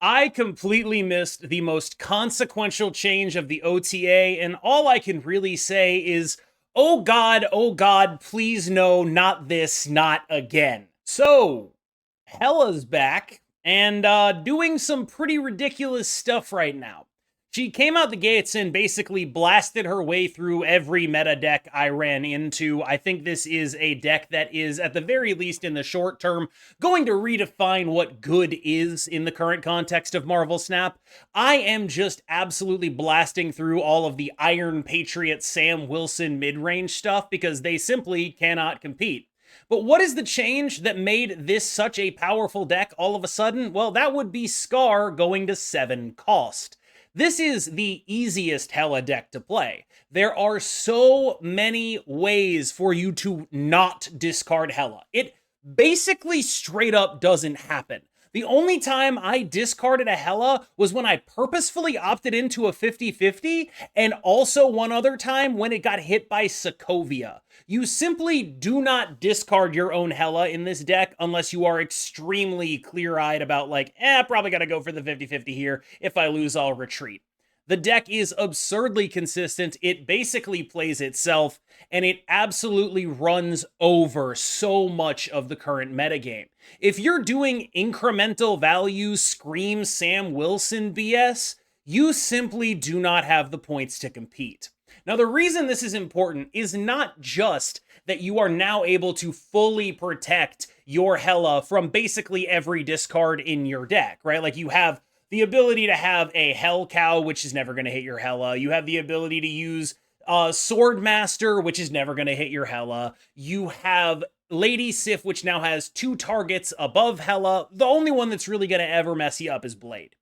I completely missed the most consequential change of the OTA, and all I can really say is, oh God, please no, not this, not again. So, Hela's back, and doing some pretty ridiculous stuff right now. She came out the gates and basically blasted her way through every meta deck I ran into. I think this is a deck that is, at the very least in the short term, going to redefine what good is in the current context of Marvel Snap. I am just absolutely blasting through all of the Iron Patriot Sam Wilson mid-range stuff because they simply cannot compete. But what is the change that made this such a powerful deck all of a sudden? Well, that would be Skaar going to 7 cost. This is the easiest Hela deck to play. There are so many ways for you to not discard Hela. It basically straight up doesn't happen. The only time I discarded a Hela was when I purposefully opted into a 50-50, and also one other time when it got hit by Sokovia. You simply do not discard your own Hela in this deck unless you are extremely clear-eyed about probably gotta go for the 50-50 here. If I lose, I'll retreat. The deck is absurdly consistent. It basically plays itself, and it absolutely runs over so much of the current metagame. If you're doing incremental value Scream Sam Wilson BS, you simply do not have the points to compete. Now, the reason this is important is not just that you are now able to fully protect your Hela from basically every discard in your deck, right? Like, you have the ability to have a Hellcow, which is never going to hit your Hela. You have the ability to use Swordmaster, which is never going to hit your Hela. You have Lady Sif, which now has 2 targets above Hela. The only one that's really going to ever mess you up is Blade.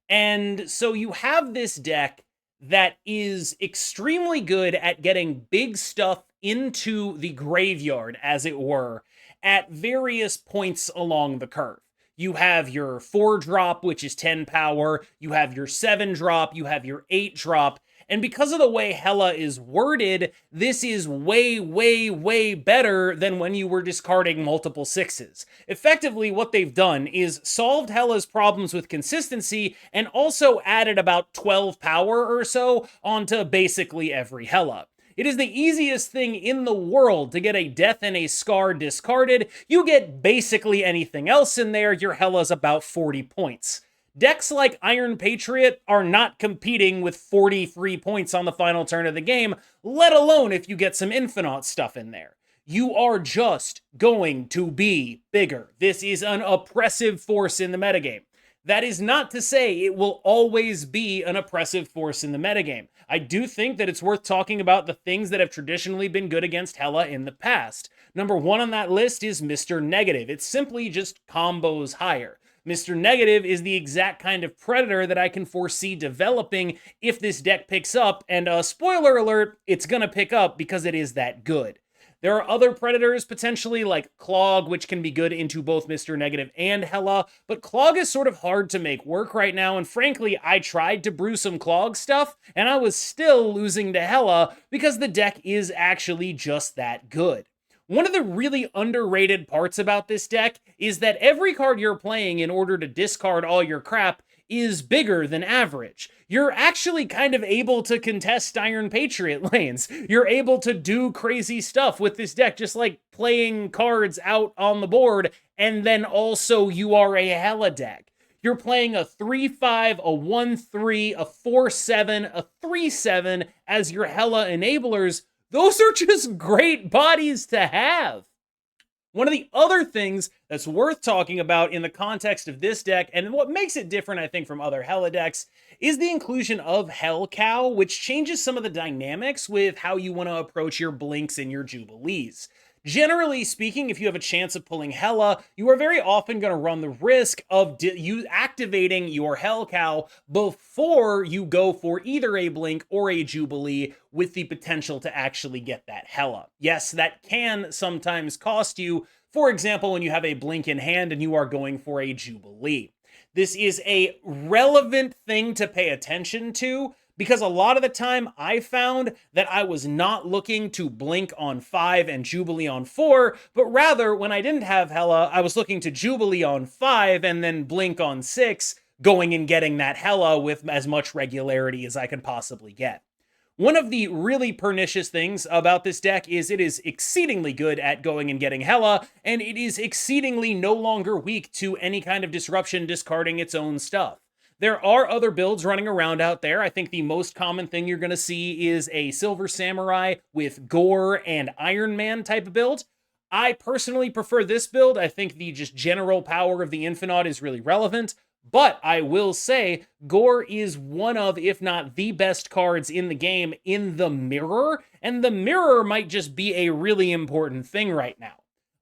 And so you have this deck that is extremely good at getting big stuff into the graveyard, as it were, at various points along the curve. You have your 4-drop, which is 10 power. You have your 7-drop. You have your 8-drop. And because of the way Hela is worded, this is way, way, way better than when you were discarding multiple 6s. Effectively, what they've done is solved Hela's problems with consistency and also added about 12 power or so onto basically every Hela. It is the easiest thing in the world to get a Death and a Skaar discarded. You get basically anything else in there, your Hela's about 40 points. Decks like Iron Patriot are not competing with 43 points on the final turn of the game, let alone if you get some Infinaut stuff in there. You are just going to be bigger. This is an oppressive force in the metagame. That is not to say it will always be an oppressive force in the metagame. I do think that it's worth talking about the things that have traditionally been good against Hela in the past. Number 1 on that list is Mr. Negative. It's simply just combos higher. Mr. Negative is the exact kind of predator that I can foresee developing if this deck picks up, and spoiler alert, it's gonna pick up because it is that good. There are other predators, potentially, like Clog, which can be good into both Mr. Negative and Hela, but Clog is sort of hard to make work right now, and frankly, I tried to brew some Clog stuff, and I was still losing to Hela because the deck is actually just that good. One of the really underrated parts about this deck is that every card you're playing in order to discard all your crap is bigger than average. You're actually kind of able to contest Iron Patriot lanes. You're able to do crazy stuff with this deck, just like playing cards out on the board, and then also you are a Hela deck. You're playing a 3-5, a 1-3, a 4-7, a 3-7 as your Hela enablers. Those are just great bodies to have. One of the other things that's worth talking about in the context of this deck, and what makes it different, I think, from other Hela decks, is the inclusion of Hellcow, which changes some of the dynamics with how you want to approach your Blinks and your Jubilees. Generally speaking, if you have a chance of pulling Hela, you are very often going to run the risk of you activating your Hellcow before you go for either a Blink or a Jubilee with the potential to actually get that Hela. Yes, that can sometimes cost you, for example, when you have a Blink in hand and you are going for a Jubilee. This is a relevant thing to pay attention to, because a lot of the time I found that I was not looking to Blink on 5 and Jubilee on 4, but rather when I didn't have Hela, I was looking to Jubilee on 5 and then Blink on 6, going and getting that Hela with as much regularity as I can possibly get. One of the really pernicious things about this deck is it is exceedingly good at going and getting Hela, and it is exceedingly no longer weak to any kind of disruption discarding its own stuff. There are other builds running around out there. I think the most common thing you're going to see is a Silver Samurai with Gore and Iron Man type of build. I personally prefer this build. I think the just general power of the Infinaut is really relevant. But I will say, Gore is one of, if not the best cards in the game in the mirror, and the mirror might just be a really important thing right now.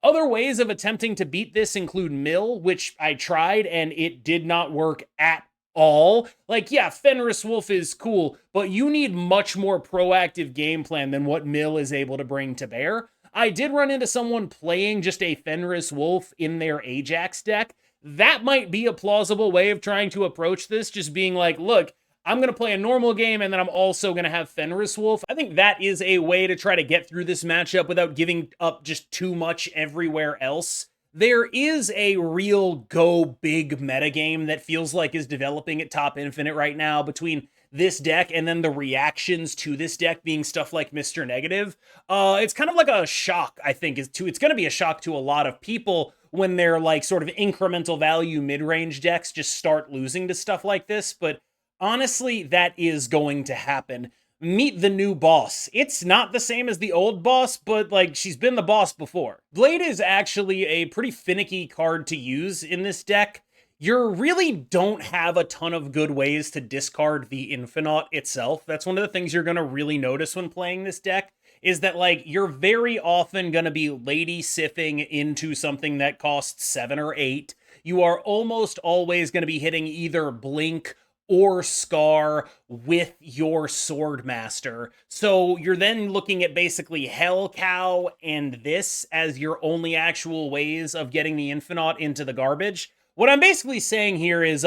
Other ways of attempting to beat this include Mill, which I tried and it did not work at all. Like, yeah, Fenris Wolf is cool, but you need much more proactive game plan than what Mill is able to bring to bear. I did run into someone playing just a Fenris Wolf in their Ajax deck. That might be a plausible way of trying to approach this, just being like, look, I'm going to play a normal game and then I'm also going to have Fenris Wolf. I think that is a way to try to get through this matchup without giving up just too much everywhere else. There is a real go big metagame that feels like is developing at Top Infinite right now between this deck and then the reactions to this deck being stuff like Mr. Negative. It's kind of like a shock, I think, it's going to be a shock to a lot of people when their like sort of incremental value mid-range decks just start losing to stuff like this. But honestly, that is going to happen. Meet the new boss. It's not the same as the old boss, but like she's been the boss before. Blade is actually a pretty finicky card to use in this deck. You really don't have a ton of good ways to discard the Infinaut itself. That's one of the things you're going to really notice when playing this deck, is that like you're very often going to be lady siphing into something that costs 7 or 8. You are almost always going to be hitting either Blink or Skaar with your Swordmaster. So you're then looking at basically Hellcow and this as your only actual ways of getting the Infinaut into the garbage. What I'm basically saying here is,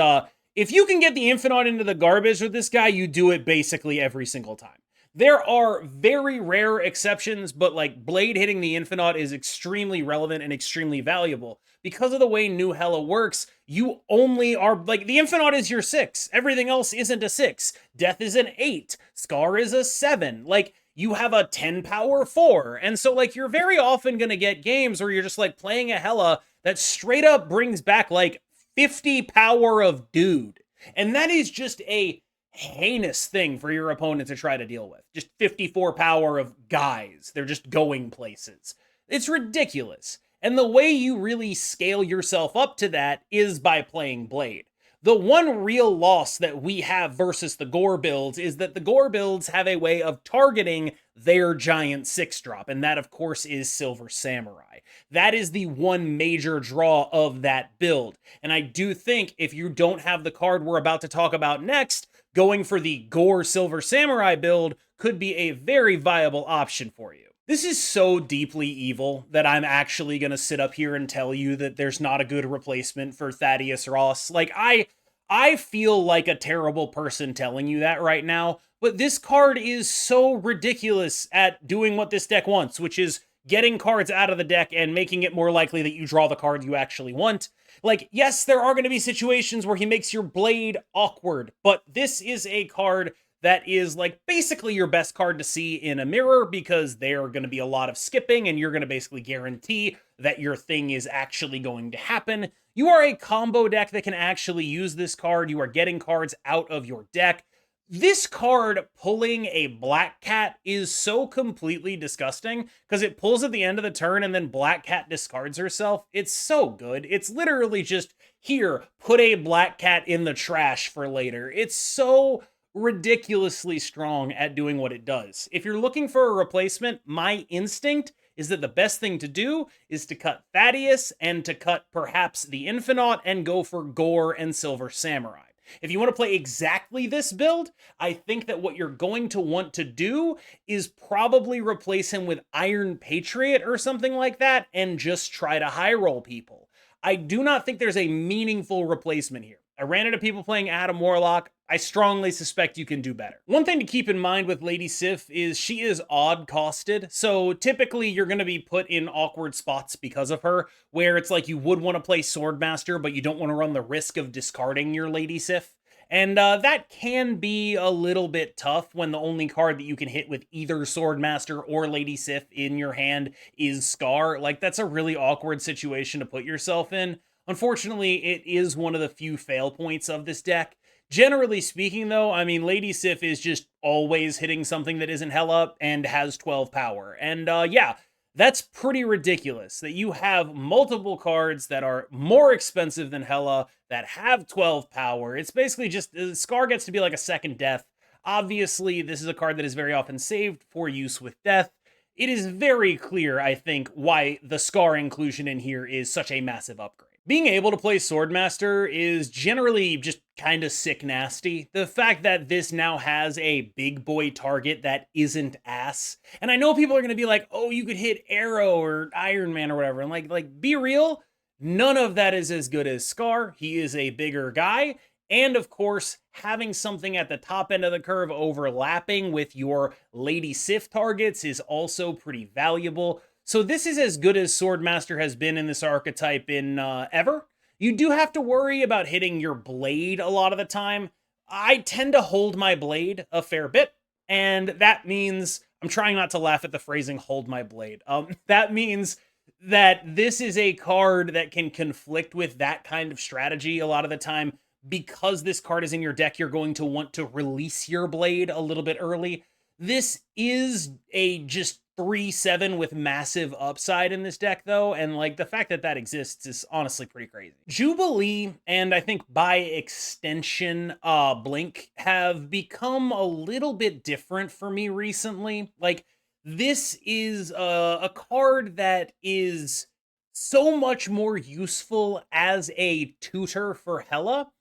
if you can get the Infinaut into the garbage with this guy, you do it basically every single time. There are very rare exceptions, but like Blade hitting the Infinaut is extremely relevant and extremely valuable. Because of the way New Hela works, you only are, like, the Infinaut is your 6. Everything else isn't a 6. Death is an 8. Skaar is a 7. Like, you have a 10 power 4. And so, like, you're very often going to get games where you're just, like, playing a Hela that straight up brings back, like, 50 power of dude. And that is just a heinous thing for your opponent to try to deal with. Just 54 power of guys. They're just going places. It's ridiculous. And the way you really scale yourself up to that is by playing Blade. The one real loss that we have versus the Gore builds is that the Gore builds have a way of targeting their giant 6-drop, and that, of course, is Silver Samurai. That is the one major draw of that build. And I do think if you don't have the card we're about to talk about next, going for the Gore Silver Samurai build could be a very viable option for you. This is so deeply evil that I'm actually going to sit up here and tell you that there's not a good replacement for Thaddeus Ross. Like, I feel like a terrible person telling you that right now, but this card is so ridiculous at doing what this deck wants, which is getting cards out of the deck and making it more likely that you draw the card you actually want. Like, yes, there are going to be situations where he makes your Blade awkward, but this is a card that is like basically your best card to see in a mirror, because there are going to be a lot of skipping and you're going to basically guarantee that your thing is actually going to happen. You are a combo deck that can actually use this card. You are getting cards out of your deck. This card pulling a Black Cat is so completely disgusting because it pulls at the end of the turn and then Black Cat discards herself. It's so good. It's literally just, here, put a Black Cat in the trash for later. It's so ridiculously strong at doing what it does. If you're looking for a replacement, my instinct is that the best thing to do is to cut Thaddeus and to cut perhaps the Infinaut and go for Gore and Silver Samurai. If you want to play exactly this build, I think that what you're going to want to do is probably replace him with Iron Patriot or something like that and just try to high roll people. I do not think there's a meaningful replacement here. I ran into people playing Adam Warlock. I strongly suspect you can do better. One thing to keep in mind with Lady Sif is she is odd costed. So typically you're going to be put in awkward spots because of her, where it's like you would want to play Swordmaster, but you don't want to run the risk of discarding your Lady Sif. And that can be a little bit tough when the only card that you can hit with either Swordmaster or Lady Sif in your hand is Skaar. Like, that's a really awkward situation to put yourself in. Unfortunately, it is one of the few fail points of this deck. Generally speaking, though, I mean, Lady Sif is just always hitting something that isn't Hela and has 12 power. And yeah, that's pretty ridiculous that you have multiple cards that are more expensive than Hela that have 12 power. It's basically just Skaar gets to be like a second death. Obviously, this is a card that is very often saved for use with death. It is very clear, I think, why the Skaar inclusion in here is such a massive upgrade. Being able to play Swordmaster is generally just kind of sick nasty. The fact that this now has a big boy target that isn't ass. And I know people are going to be like, oh, you could hit Arrow or Iron Man or whatever. And like, be real. None of that is as good as Skaar. He is a bigger guy. And of course, having something at the top end of the curve overlapping with your Lady Sif targets is also pretty valuable. So this is as good as Swordmaster has been in this archetype in ever. You do have to worry about hitting your blade a lot of the time. I tend to hold my blade a fair bit, and that means, I'm trying not to laugh at the phrasing hold my blade. That means that this is a card that can conflict with that kind of strategy a lot of the time. Because this card is in your deck, you're going to want to release your blade a little bit early. This is a just 3/7 with massive upside in this deck, though, and like the fact that that exists is honestly pretty crazy. Jubilee, and I think by extension, Blink, have become a little bit different for me recently. Like, this is a card that is so much more useful as a tutor for Hela,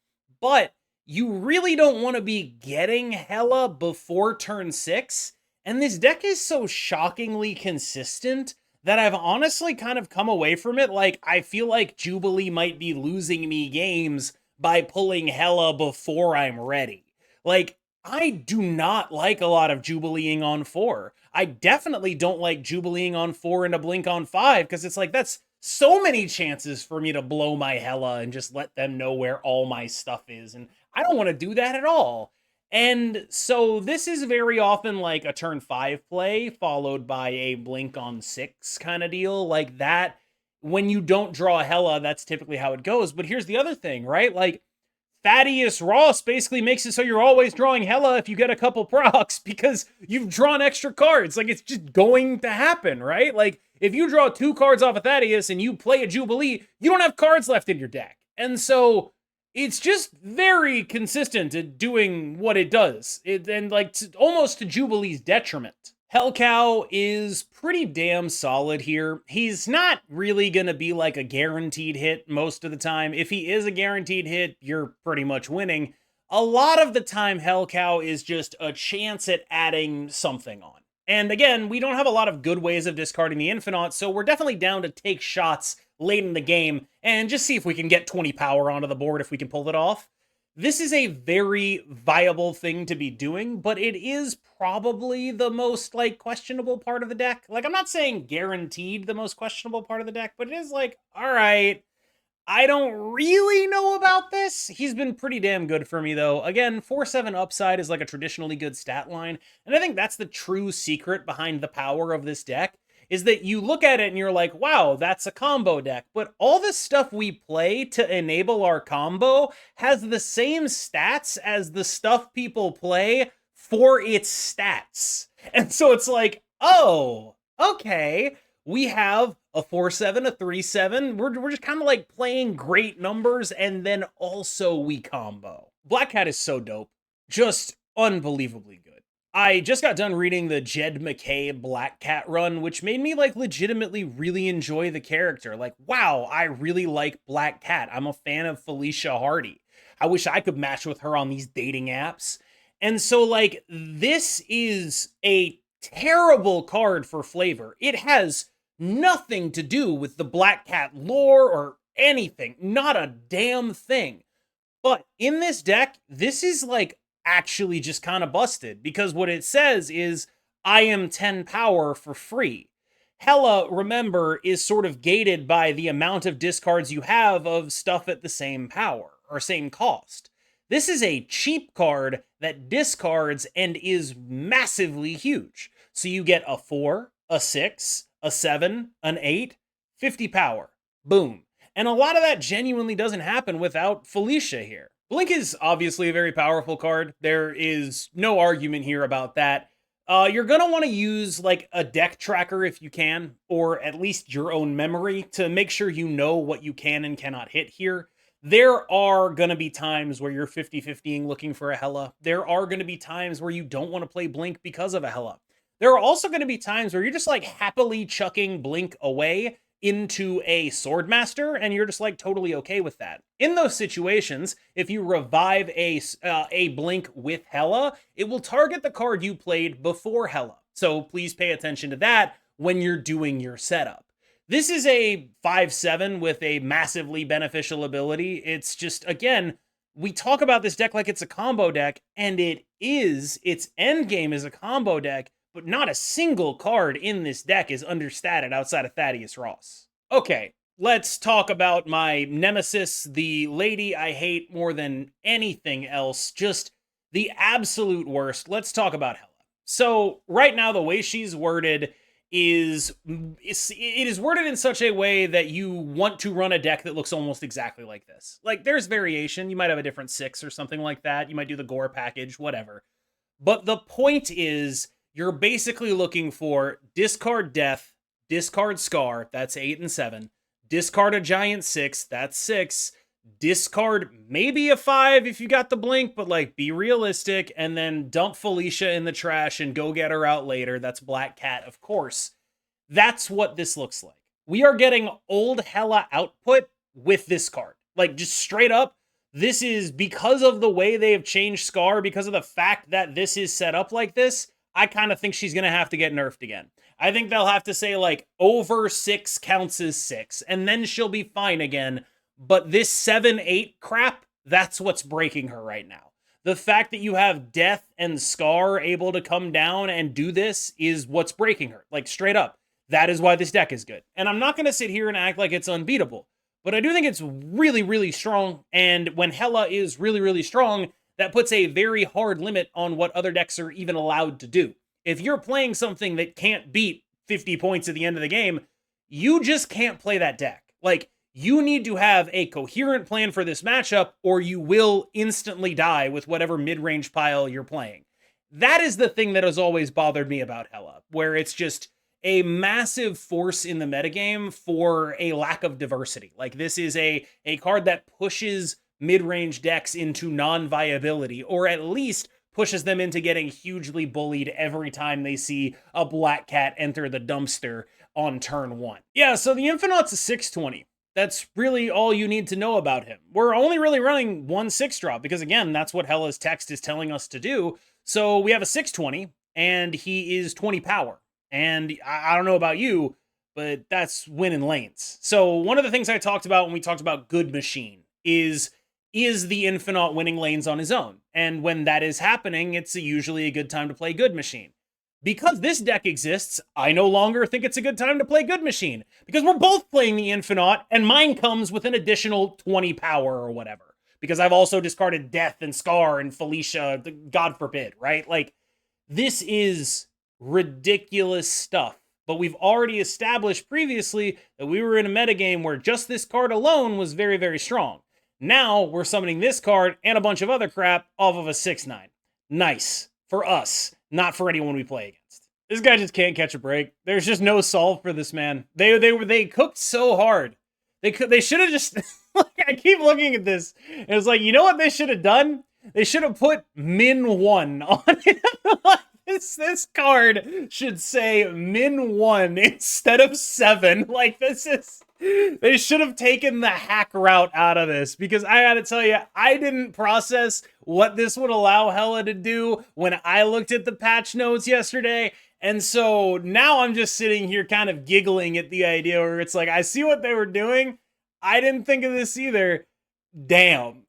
but you really don't want to be getting Hela before turn 6. And this deck is so shockingly consistent that I've honestly kind of come away from it. Like, I feel like Jubilee might be losing me games by pulling Hela before I'm ready. Like, I do not like a lot of Jubileeing on 4. I definitely don't like Jubileeing on 4 and a Blink on 5, because it's like, that's so many chances for me to blow my Hela and just let them know where all my stuff is. And I don't want to do that at all. And so this is very often like a turn 5 play followed by a Blink on 6 kind of deal. Like that, when you don't draw Hela, that's typically how it goes. But here's the other thing, right? Like, Thaddeus Ross basically makes it so you're always drawing Hela if you get a couple procs because you've drawn extra cards. Like, it's just going to happen, right? Like, if you draw 2 cards off of Thaddeus and you play a Jubilee, you don't have cards left in your deck. And so it's just very consistent at doing what it does. And like almost to Jubilee's detriment. Hellcow is pretty damn solid here. He's not really going to be like a guaranteed hit most of the time. If he is a guaranteed hit, you're pretty much winning. A lot of the time, Hellcow is just a chance at adding something on. And again, we don't have a lot of good ways of discarding the Infinaut, so we're definitely down to take shots late in the game and just see if we can get 20 power onto the board if we can pull it off. This is a very viable thing to be doing, but it is probably the most, like, questionable part of the deck. Like, I'm not saying guaranteed the most questionable part of the deck, but it is like, all right, I don't really know about this. He's been pretty damn good for me, though. Again, 4/7 upside is like a traditionally good stat line, and I think that's the true secret behind the power of this deck, is that you look at it and you're like, wow, that's a combo deck. But all the stuff we play to enable our combo has the same stats as the stuff people play for its stats. And so it's like, oh, okay, we have a 4/7, a 3/7. We're just kind of like playing great numbers, and then also we combo. Black Cat is so dope. Just unbelievably good. I just got done reading the Jed McKay Black Cat run, which made me like legitimately really enjoy the character. Like, wow, I really like Black Cat. I'm a fan of Felicia Hardy. I wish I could match with her on these dating apps. And so like, this is a terrible card for flavor. It has nothing to do with the Black Cat lore or anything. Not a damn thing. But in this deck, this is like actually just kind of busted, because what it says is I am 10 power for free. Hela, remember, is sort of gated by the amount of discards you have of stuff at the same power or same cost. This is a cheap card that discards and is massively huge. So you get a 4, a 6, a 7, an 8, 50 power. Boom. And a lot of that genuinely doesn't happen without Felicia here. Blink is obviously a very powerful card. There is no argument here about that. You're going to want to use like a deck tracker if you can, or at least your own memory to make sure you know what you can and cannot hit here. There are going to be times where you're 50-50ing looking for a Hela. There are going to be times where you don't want to play Blink because of a Hela. There are also going to be times where you're just like happily chucking Blink away into a Swordmaster, and you're just like totally okay with that. In those situations, if you revive a Blink with Hela, it will target the card you played before Hela. So please pay attention to that when you're doing your setup. This is a 5/7 with a massively beneficial ability. It's just, again, we talk about this deck like it's a combo deck, and it is. Its endgame is a combo deck, but not a single card in this deck is understated outside of Thaddeus Ross. Okay, let's talk about my nemesis, the lady I hate more than anything else, just the absolute worst. Let's talk about Hela. So right now, the way she's worded is it is worded in such a way that you want to run a deck that looks almost exactly like this. Like, there's variation. You might have a different 6 or something like that. You might do the Gore package, whatever. But the point is, you're basically looking for discard Death, discard Skaar, that's 8 and 7, discard a Giant 6, that's 6, discard maybe a 5 if you got the Blink, but like, be realistic, and then dump Felicia in the trash and go get her out later. That's Black Cat, of course. That's what this looks like. We are getting old Hela output with this card. Like, just straight up, this is because of the way they have changed Skaar, because of the fact that this is set up like this. I kind of think she's going to have to get nerfed again. I think they'll have to say, like, over 6 counts as 6, and then she'll be fine again. But this 7-8 crap, that's what's breaking her right now. The fact that you have Death and Skaar able to come down and do this is what's breaking her. Like, straight up. That is why this deck is good. And I'm not going to sit here and act like it's unbeatable, but I do think it's really, really strong. And when Hela is really, really strong, that puts a very hard limit on what other decks are even allowed to do. If you're playing something that can't beat 50 points at the end of the game, you just can't play that deck. Like, you need to have a coherent plan for this matchup, or you will instantly die with whatever mid-range pile you're playing. That is the thing that has always bothered me about Hela, where it's just a massive force in the metagame for a lack of diversity. Like, this is a card that pushes mid-range decks into non-viability, or at least pushes them into getting hugely bullied every time they see a Black Cat enter the dumpster on turn 1. Yeah, so the Infinaut's a 620. That's really all you need to know about him. We're only really running one 6-drop because, again, that's what Hela's text is telling us to do. So we have a 620, and he is 20 power. And I don't know about you, but that's winning lanes. So one of the things I talked about when we talked about Good Machine is the Infinaut winning lanes on his own? And when that is happening, it's usually a good time to play Good Machine. Because this deck exists, I no longer think it's a good time to play Good Machine, because we're both playing the Infinaut, and mine comes with an additional 20 power or whatever, because I've also discarded Death and Skaar and Felicia, God forbid, right? Like, this is ridiculous stuff. But we've already established previously that we were in a metagame where just this card alone was very, very strong. Now we're summoning this card and a bunch of other crap off of a 6/9. Nice. For us, not for anyone we play against. This guy just can't catch a break. There's just no solve for this man. They cooked so hard. They should have just like, I keep looking at this and it's like, you know what they should have done? They should have put min 1 on it. This card should say min 1 instead of 7. Like, this is... They should have taken the hack route out of this, because I gotta tell you, I didn't process what this would allow Hela to do when I looked at the patch notes yesterday. And so now I'm just sitting here kind of giggling at the idea where it's like, I see what they were doing. I didn't think of this either. damn.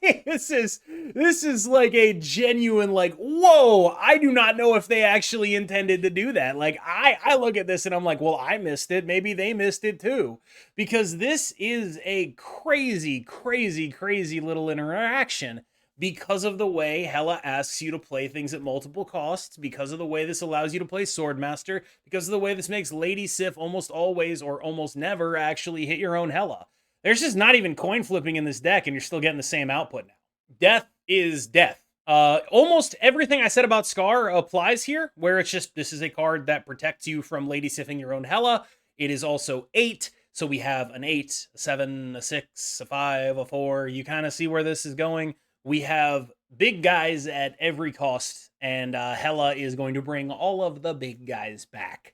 This is like a genuine, like, whoa, I do not know if they actually intended to do that. Like, I look at this and I'm like, well, I missed it. Maybe they missed it too. Because this is a crazy, crazy, crazy little interaction because of the way Hela asks you to play things at multiple costs, because of the way this allows you to play Swordmaster, because of the way this makes Lady Sif almost always or almost never actually hit your own Hela. There's just not even coin flipping in this deck, and you're still getting the same output now. Death is death. Almost everything I said about Skaar applies here, where it's just, this is a card that protects you from Lady Siffing your own Hela. It is also 8, so we have an 8, a 7, a 6, a 5, a 4. You kind of see where this is going. We have big guys at every cost, and Hela is going to bring all of the big guys back.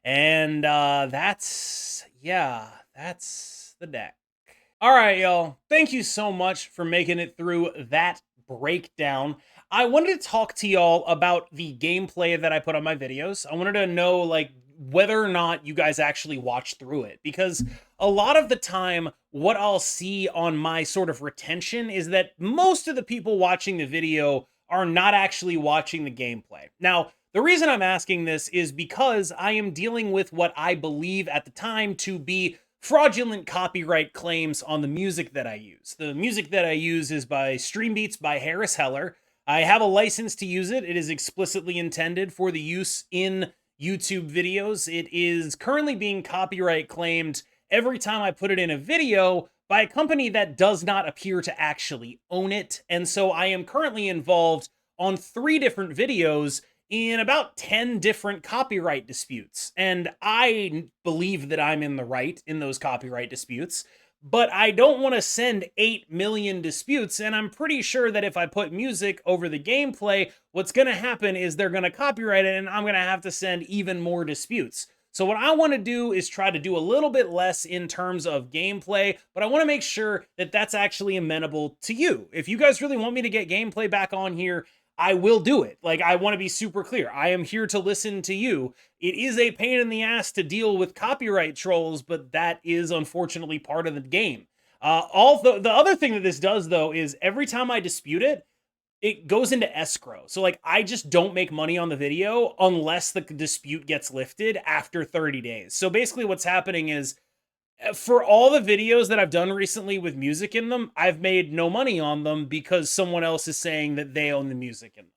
And that's the deck. All right, y'all. Thank you so much for making it through that breakdown. I wanted to talk to y'all about the gameplay that I put on my videos. I wanted to know, like, whether or not you guys actually watch through it, because a lot of the time what I'll see on my sort of retention is that most of the people watching the video are not actually watching the gameplay. Now, the reason I'm asking this is because I am dealing with what I believe at the time to be fraudulent copyright claims on the music that I use. The music that I use is by Stream Beats by Harris Heller. I have a license to use it. It is explicitly intended for the use in YouTube videos. It is currently being copyright claimed every time I put it in a video by a company that does not appear to actually own it. And so I am currently involved on 3 different videos in about 10 different copyright disputes. And I believe that I'm in the right in those copyright disputes, but I don't want to send 8 million disputes. And I'm pretty sure that if I put music over the gameplay, what's going to happen is they're going to copyright it and I'm going to have to send even more disputes. So what I want to do is try to do a little bit less in terms of gameplay, but I want to make sure that that's actually amenable to you. If you guys really want me to get gameplay back on here, I will do it. Like, I want to be super clear. I am here to listen to you. It is a pain in the ass to deal with copyright trolls, but that is unfortunately part of the game. The other thing that this does, though, is every time I dispute it, it goes into escrow. So, like, I just don't make money on the video unless the dispute gets lifted after 30 days. So basically what's happening is, for all the videos that I've done recently with music in them, I've made no money on them because someone else is saying that they own the music in them.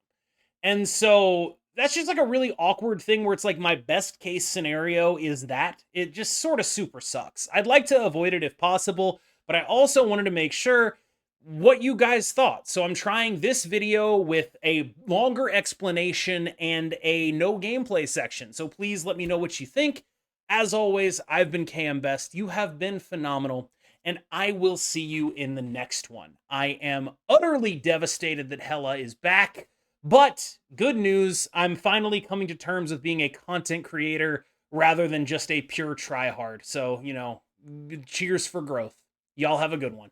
And so that's just like a really awkward thing where it's like my best case scenario is that it just sort of super sucks. I'd like to avoid it if possible, but I also wanted to make sure what you guys thought. So I'm trying this video with a longer explanation and a no gameplay section. So please let me know what you think. As always, I've been KMBest. You have been phenomenal, and I will see you in the next one. I am utterly devastated that Hela is back, but good news, I'm finally coming to terms with being a content creator rather than just a pure tryhard. So, cheers for growth. Y'all have a good one.